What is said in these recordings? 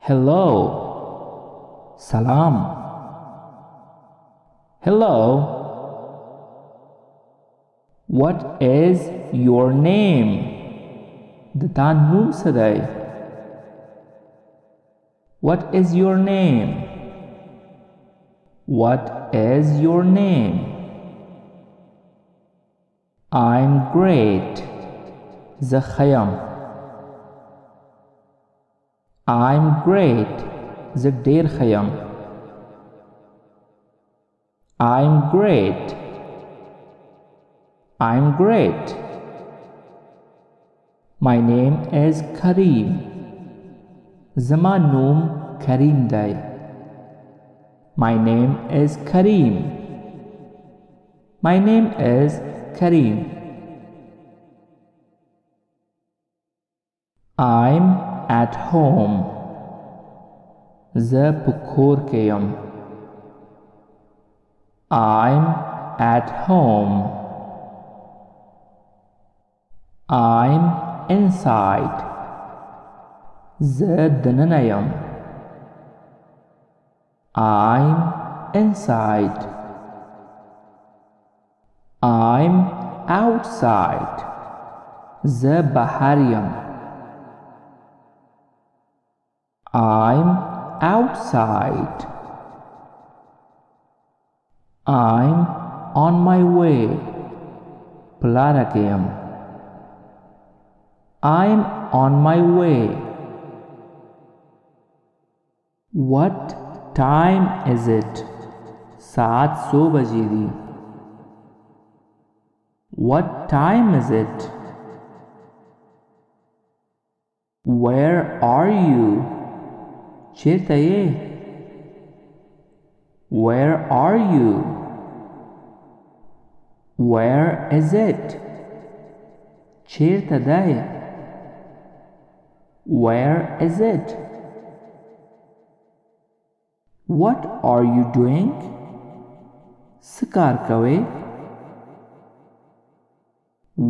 Hello. Salam. Hello. What is your name? Data noom saday. What is your name? What is your name? I'm great. Zakhayam. I'm great. Zagdir khayam. I'm great. I'm great. My name is Kareem. Zama noom Kareem day. My name is Kareem. My name is Kareem. I'm at home. The pukur kayam. I'm at home. I'm inside. The dananayam. I'm inside. I'm outside. The bahariyam. I'm outside. I'm on my way. Plarakayam. I'm on my way. What time is it? 7:00 bajidi. What time is it? Where are you? Chirtaye. Where are you? Where is it? Chirtaday. Where is it? What are you doing? Sikar kawe.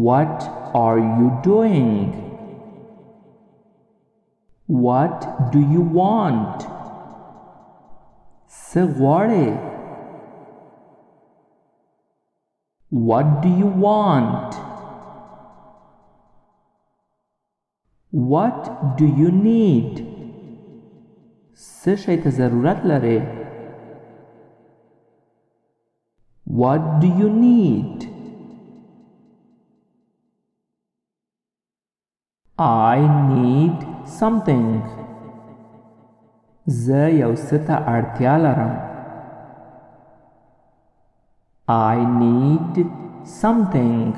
What are you doing? What do you want? Segware. What do you want? What do you need? Sishayta zarurat lare. What do you need? I need something. زه یو څه ته اړتیا لرم. I need something.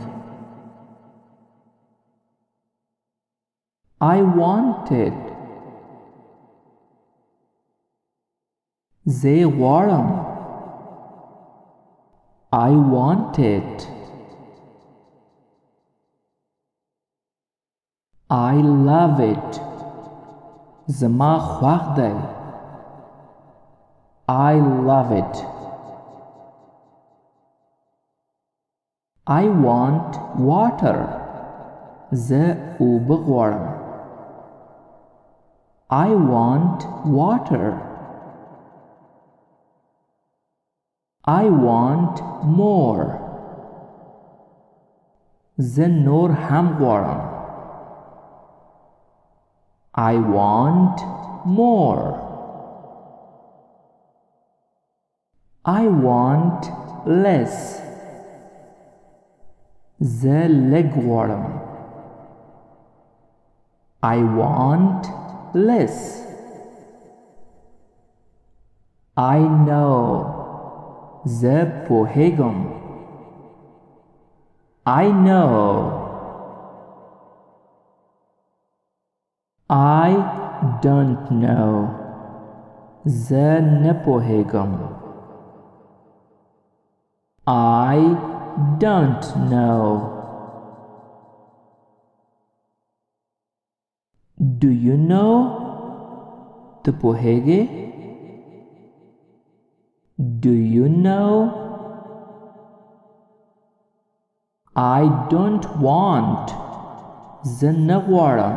I want it. زه غواړم. I want it. I love it. زما خوښ دی. I love it. I want water. زه اوبه غواړم. I want water. I want more. زه نور هم غواړم. I want more. I want less. زه لږ غواړم. I want less. I know. زه پوهیږم. I know. I don't know. زه نه پوهیږم. I don't know. Do you know? ته پوهیږې؟ Do you know? I don't want. زه نه غواړم.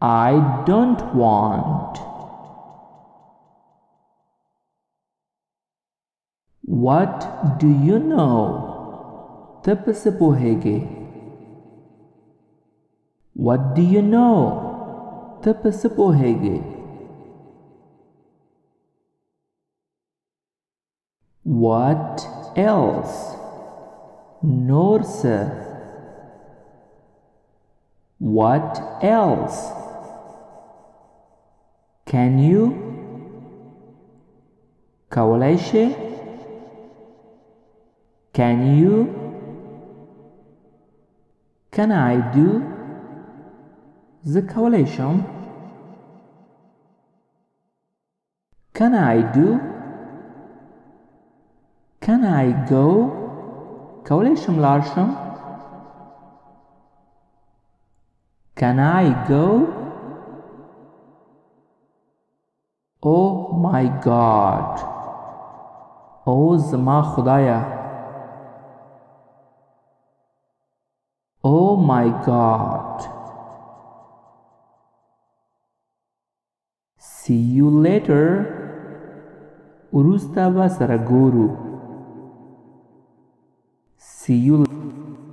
I don't want. What do you know? ته په څه پوهېږې؟ What do you know? ته په څه پوهېږې؟ What else? نور څه؟ What else? Can you? کولی شې؟ Can you? Can I do? زه کولی شم؟ Can I do? Can I go? کولی شم لاړ شم؟ Can I go? Oh my God! او زما خدایه! Oh my God! See you later. وروسته به سره ګورو. See you later.